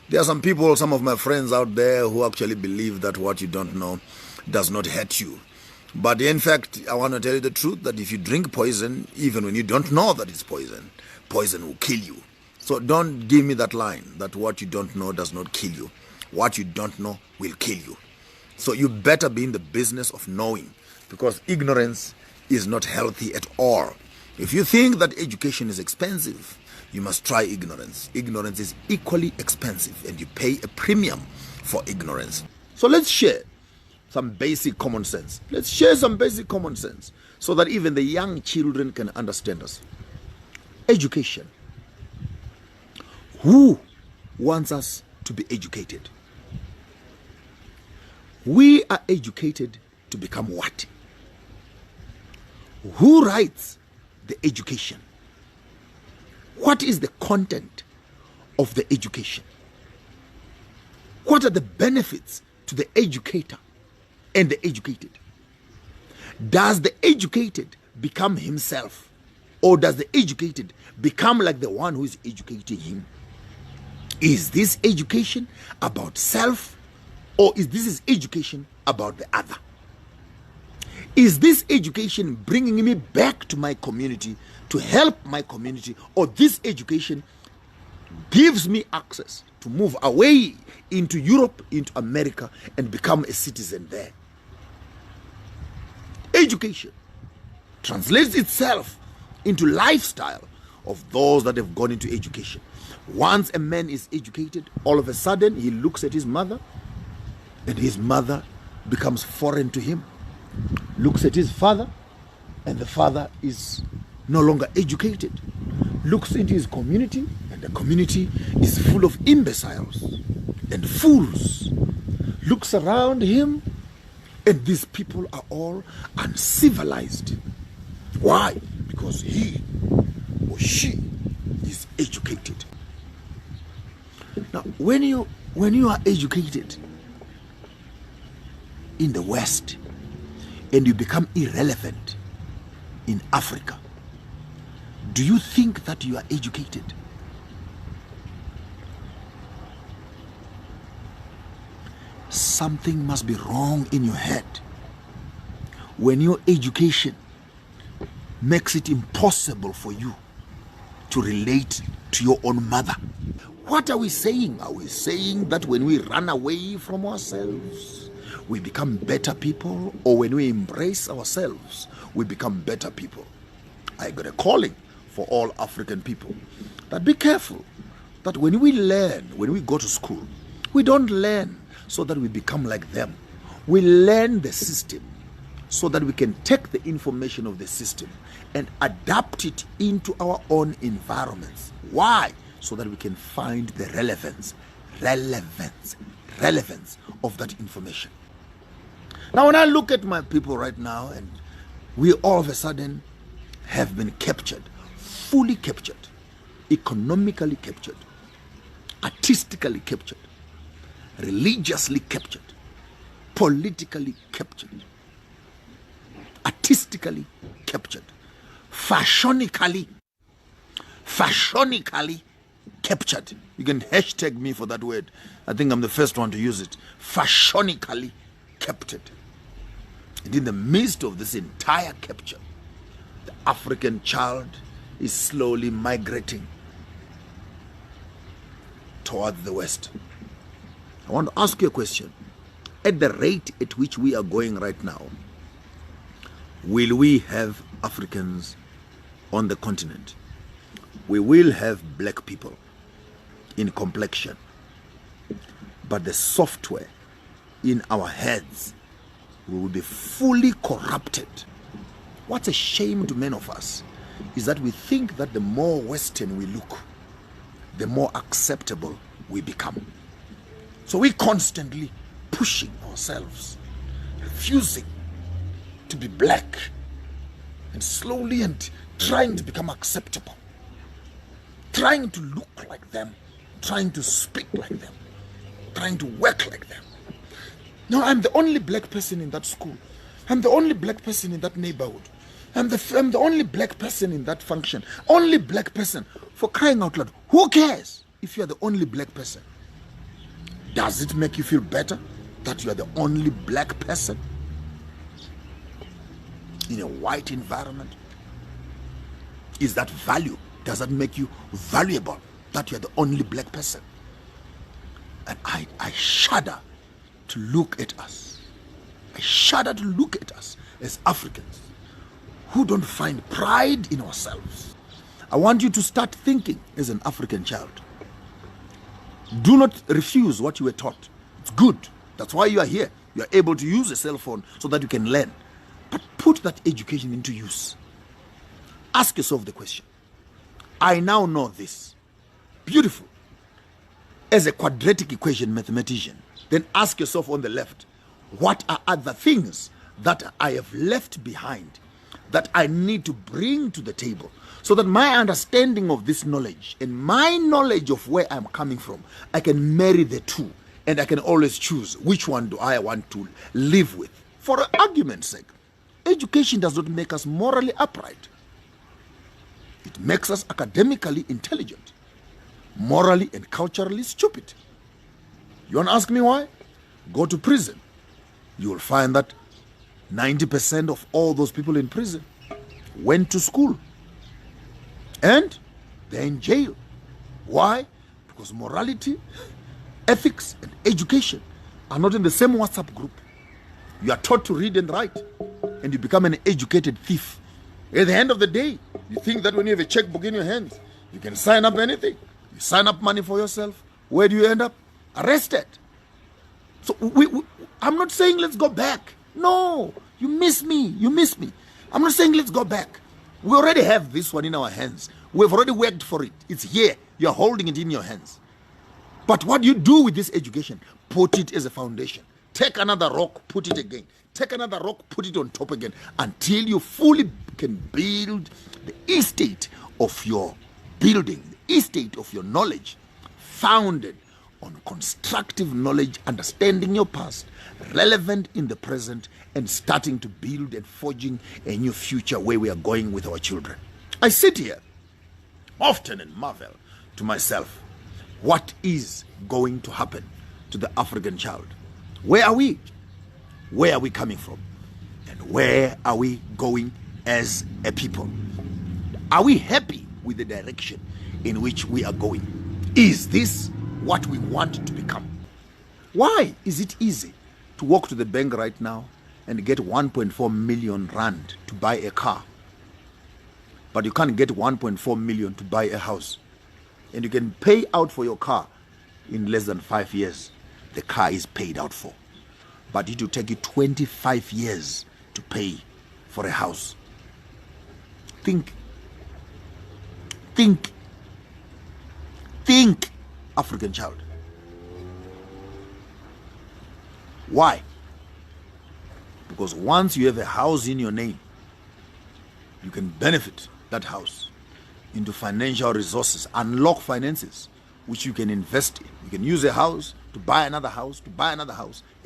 There are some people, some of my friends out there who actually believe that what you don't know does not hurt you. But in fact, I want to tell you the truth that if you drink poison, even when you don't know that it's poison, poison will kill you. So don't give me that line that what you don't know does not kill you. What you don't know will kill you. So you better be in the business of knowing, because ignorance is not healthy at all. If you think that education is expensive, you must try ignorance. Ignorance is equally expensive, and you pay a premium for ignorance. So let's share some basic common sense. Let's share some basic common sense so that even the young children can understand us. Education. Who wants us to be educated? We are educated to become what? Who writes the education? What is the content of the education? What are the benefits to the educator and the educated? Does the educated become himself, or does the educated become like the one who is educating him? Is this education about self, or is this education about the other? Is this education bringing me back to my community to help my community, or this education gives me access to move away into Europe, into America, and become a citizen there? Education translates itself into lifestyle of those that have gone into education. Once a man is educated, all of a sudden he looks at his mother, and his mother becomes foreign to him. Looks at his father, and the father is no longer educated. Looks into his community, and the community is full of imbeciles and fools. Looks around him, and these people are all uncivilized. Why? Because he or she is educated. Now, when you are educated in the West and you become irrelevant in Africa, do you think that you are educated? Something must be wrong in your head when your education makes it impossible for you to relate to your own mother. What are we saying? Are we saying that when we run away from ourselves, we become better people, or when we embrace ourselves, we become better people? I got a calling for all African people that be careful that when we learn, when we go to school, we don't learn so that we become like them. We learn the system so that we can take the information of the system and adapt it into our own environments. Why? So that we can find the relevance of that information. Now, when I look at my people right now, and we all of a sudden have been captured, fully captured, economically captured, artistically captured, religiously captured, politically captured, artistically captured, fashionically captured. You can hashtag me for that word. I think I'm the first one to use it. Fashionically captured. And in the midst of this entire capture, the African child is slowly migrating towards the West. I want to ask you a question. At the rate at which we are going right now, will we have Africans on the continent? We will have black people in complexion, but the software in our heads will be fully corrupted. What's a shame to many of us is that we think that the more Western we look, the more acceptable we become. So we're constantly pushing ourselves, refusing to be black, and slowly and trying to become acceptable, trying to look like them, trying to speak like them, trying to work like them. No, I'm the only black person in that school. I'm the only black person in that neighborhood. I'm the only black person in that function. Only black person. For crying out loud, who cares if you're the only black person? Does it make you feel better that you are the only black person in a white environment? Is that value? Does that make you valuable that you are the only black person? And I shudder to look at us. I shudder to look at us as Africans who don't find pride in ourselves. I want you to start thinking as an African child. Do not refuse what you were taught. It's good. That's why you are here. You are able to use a cell phone so that you can learn. But put that education into use. Ask yourself the question. I now know this. Beautiful. As a quadratic equation mathematician, then ask yourself on the left, what are other things that I have left behind that I need to bring to the table so that my understanding of this knowledge and my knowledge of where I'm coming from, I can marry the two and I can always choose which one do I want to live with. For argument's sake, education does not make us morally upright. It makes us academically intelligent, morally and culturally stupid. You want to ask me why? Go to prison. You will find that 90% of all those people in prison went to school and they're in jail. Why? Because morality, ethics, and education are not in the same WhatsApp group. You are taught to read and write and you become an educated thief. At the end of the day, you think that when you have a checkbook in your hands, you can sign up anything. You sign up money for yourself. Where do you end up? Arrested. So I'm not saying let's go back. No, you miss me. You miss me. I'm not saying let's go back. We already have this one in our hands. We've already worked for it. It's here. You're holding it in your hands. But what do you do with this education? Put it as a foundation. Take another rock, put it again. Take another rock, put it on top again until you fully can build the estate of your building, the estate of your knowledge, founded on constructive knowledge, understanding your past, relevant in the present, and starting to build and forging a new future where we are going with our children. I sit here often and marvel to myself, what is going to happen to the African child? Where are we? Where are we coming from? And where are we going as a people? Are we happy with the direction in which we are going? Is this what we want to become? Why is it easy to walk to the bank right now and get 1.4 million rand to buy a car, but you can't get 1.4 million to buy a house? And you can pay out for your car in less than 5 years. The car is paid out for. But it will take you 25 years to pay for a house. Think, African child. Why? Because once you have a house in your name, you can benefit that house into financial resources, unlock finances, which you can invest in. You can use a house to buy another house,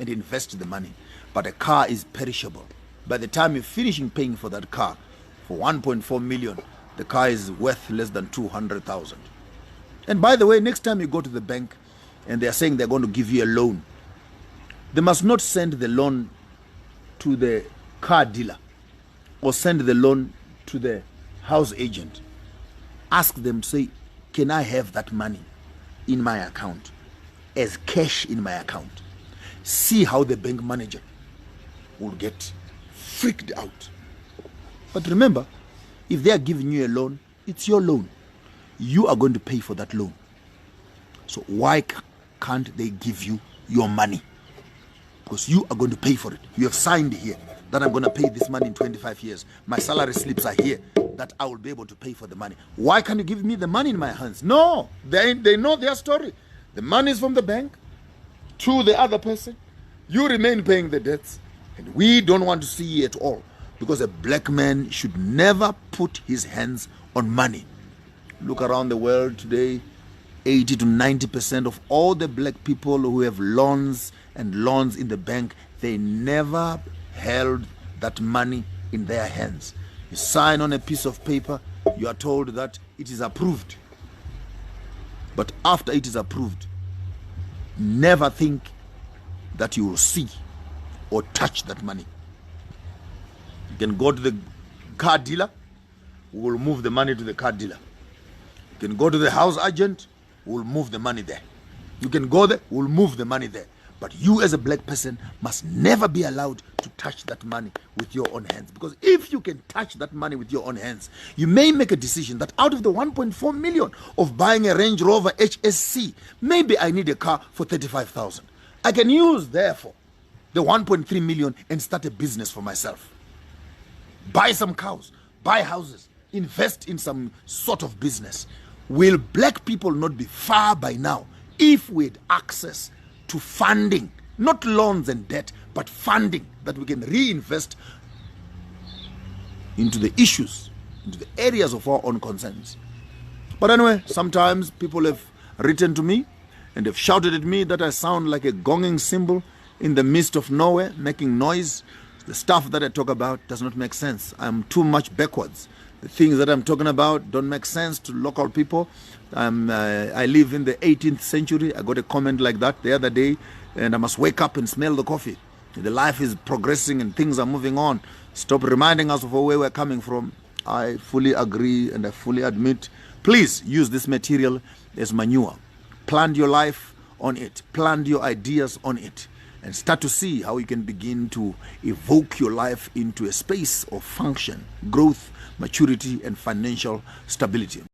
and invest the money. But a car is perishable. By the time you're finishing paying for that car, for 1.4 million, the car is worth less than 200,000. And by the way, next time you go to the bank and they're saying they're going to give you a loan, they must not send the loan to the car dealer or send the loan to the house agent. Ask them, say, can I have that money in my account as cash in my account? See how the bank manager will get freaked out. But remember, if they are giving you a loan, it's your loan. You are going to pay for that loan. So why can't they give you your money? Because you are going to pay for it. You have signed here that I'm going to pay this money in 25 years. My salary slips are here that I will be able to pay for the money. Why can't you give me the money in my hands? No, they know their story. The money is from the bank to the other person. You remain paying the debts. And we don't want to see it at all. Because a black man should never put his hands on money. Look around the world today, 80 to 90% of all the black people who have loans and loans in the bank, they never held that money in their hands. You sign on a piece of paper, you are told that it is approved. But after it is approved, never think that you will see or touch that money. You can go to the car dealer, we will move the money to the car dealer. You can go to the house agent, we will move the money there. You can go there, we'll move the money there. But you as a black person must never be allowed to touch that money with your own hands. Because if you can touch that money with your own hands, you may make a decision that out of the 1.4 million of buying a Range Rover HSC, maybe I need a car for 35,000. I can use, therefore, the 1.3 million and start a business for myself. Buy some cows, buy houses, invest in some sort of business. Will black people not be far by now if we had access to funding, not loans and debt, but funding that we can reinvest into the issues, into the areas of our own concerns? But anyway, sometimes people have written to me and have shouted at me that I sound like a gonging cymbal in the midst of nowhere, making noise. The stuff that I talk about does not make sense. I'm too much backwards. The things that I'm talking about don't make sense to local people. I live in the 18th century. I got a comment like that the other day, and I must wake up and smell the coffee. The life is progressing and things are moving on. Stop reminding us of where we're coming from. I fully agree and I fully admit. Please use this material as manure. Plant your life on it. Plant your ideas on it. And start to see how you can begin to evoke your life into a space of function, growth, maturity, and financial stability.